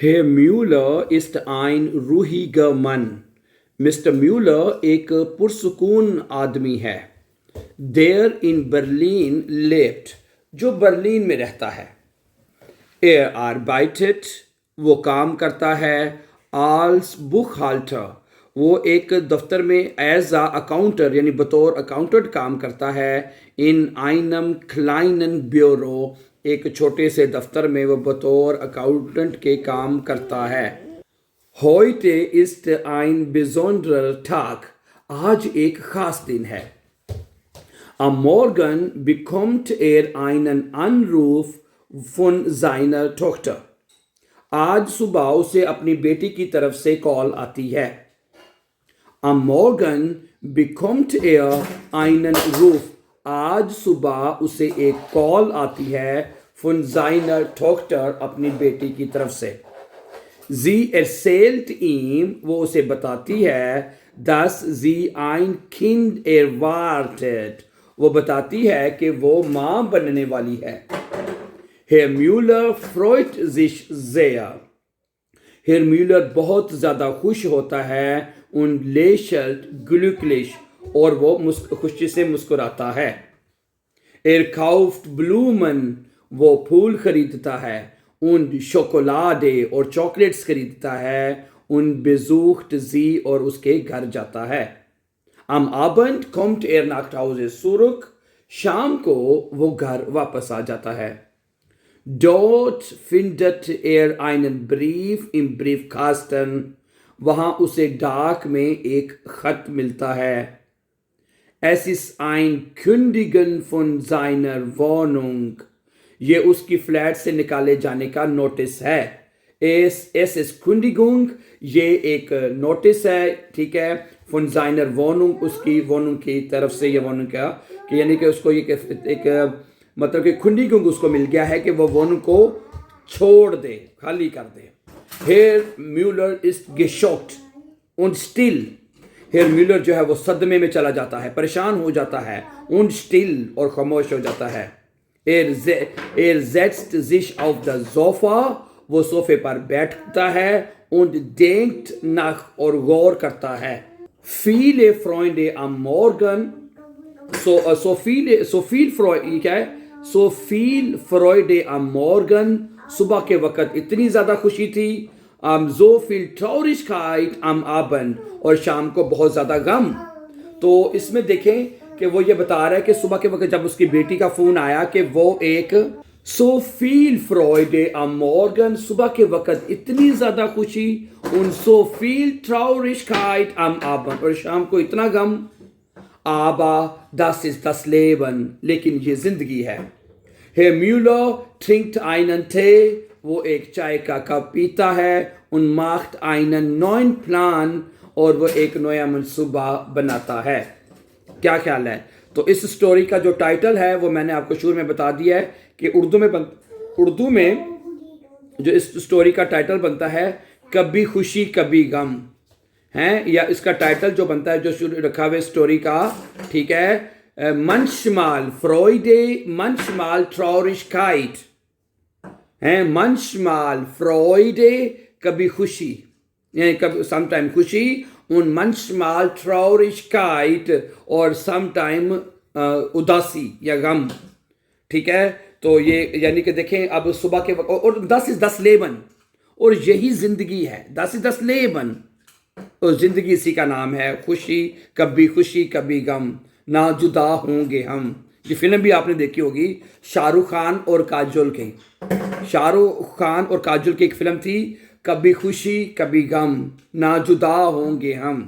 Herr Müller ist ein ruhiger Mann. Mr. Müller ایک پرسکون آدمی ہے. Der in Berlin lebt, جو برلین میں رہتا ہے. Er arbeitet, وہ کام کرتا ہے. Als Buchhalter, وہ ایک دفتر میں ایز اے اکاؤنٹر یعنی بطور اکاؤنٹنٹ کام کرتا ہے. In einem kleinen Büro, ایک چھوٹے سے دفتر میں وہ بطور اکاؤنٹنٹ کے کام کرتا ہے. Heute ist ein besonderer Tag, آج ایک خاص دن ہے. Am Morgen bekommt einen Anruf von seiner Tochter. آج صبح اسے اپنی بیٹی کی طرف سے کال آتی ہے. Am Morgen bekommt einen Ruf. آج صبح اسے ایک کال آتی ہے von seiner Tochter, اپنی بیٹی کی طرف سے. Sie erzählt ihm, وہ اسے بتاتی ہے, dass sie ein Kind erwartet. وہ بتاتی ہے کہ وہ ماں بننے والی ہے. Herr Müller freut sich sehr. Herr Müller بہت زیادہ خوش ہوتا ہے. Und lächelt glücklich, اور وہ خوشی سے مسکراتا ہے. Er kauft Blumen, وہ پھول خریدتا ہے. Und Schokolade, اور چاکلیٹس خریدتا ہے. Und besucht sie, اور اس کے گھر جاتا ہے. Am Abend kommt nach Hause zurück. شام کو وہ گھر واپس آ جاتا ہے. Dort findet einen Brief im Briefkasten. وہاں اسے ڈاک میں ایک خط ملتا ہے. Es ist ein Kündigen von seiner Wohnung. یہ اس کی فلیٹ سے نکالے جانے کا نوٹس ہے. Es ist Kündigung, یہ ایک نوٹس ہے, ٹھیک ہے. von seiner Wohnung, اس کی Wohnung کی طرف سے. یہ Wohnung کیا کہ یعنی کہ اس کو یہ ایک مطلب کہ Kündigung اس کو مل گیا ہے کہ وہ Wohnung کو چھوڑ دے, خالی کر دے. Herr Müller ist geschockt und still. Herr Müller جو ہے وہ صدمے میں چلا جاتا ہے, پریشان ہو جاتا ہے. Und still, اور خاموش ہو جاتا ہے. Er setzt sich auf das Sofa, وہ صوفے پر بیٹھتا ہے. Und denkt nach, اور غور کرتا ہے. Viele Freunde am Morgen, so viel Freude, کیا ہے? So viel Freude am Morgen, صبح کے وقت اتنی زیادہ خوشی تھی. So viel Traurigkeit am Abend, اور شام کو بہت زیادہ غم. تو اس میں دیکھیں کہ وہ یہ بتا رہا ہے کہ صبح کے وقت جب اس کی بیٹی کا فون آیا کہ وہ ایک so viel Freude am Morgen, صبح کے وقت اتنی زیادہ خوشی. und so viel Traurigkeit am Abend, اور شام کو اتنا غم. aber das ist das Leben, لیکن یہ زندگی ہے. Herr Müller trinkt einen Tee, وہ ایک چائے کا کپ پیتا ہے. und macht einen neuen Plan, اور وہ ایک نیا منصوبہ بناتا ہے. کیا خیال ہے؟ تو اس سٹوری کا جو ٹائٹل ہے وہ میں نے آپ کو شروع میں بتا دیا ہے کہ اردو میں جو اس سٹوری کا ٹائٹل بنتا ہے کبھی خوشی کبھی غم ہیں, یا اس کا ٹائٹل جو بنتا ہے جو شروع رکھا ہوئے سٹوری کا, ٹھیک ہے, manchmal Freude, manchmal Traurigkeit ہیں. manchmal Freude, کبھی خوشی, یعنی کبھی سم ٹائم خوشی. und manchmal Traurigkeit, اور سم ٹائم اداسی یا غم, ٹھیک ہے. تو یہ یعنی کہ دیکھیں اب صبح کے وقت, اور das ist das Leben, اور یہی زندگی ہے. das ist das Leben, اور زندگی اسی کا نام ہے. خوشی کبھی غم, نہ جدا ہوں گے ہم. یہ فلم بھی آپ نے دیکھی ہوگی, شاہ رخ خان اور کاجول کی. شاہ رخ خان اور کاجول کی ایک فلم تھی, کبھی خوشی کبھی غم, نہ جدا ہوں گے ہم.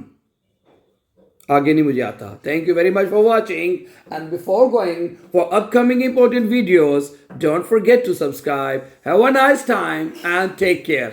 آگے نہیں مجھے آتا. Thank you very much for watching, and before going for upcoming important videos, don't forget to subscribe. Have a nice time and take care.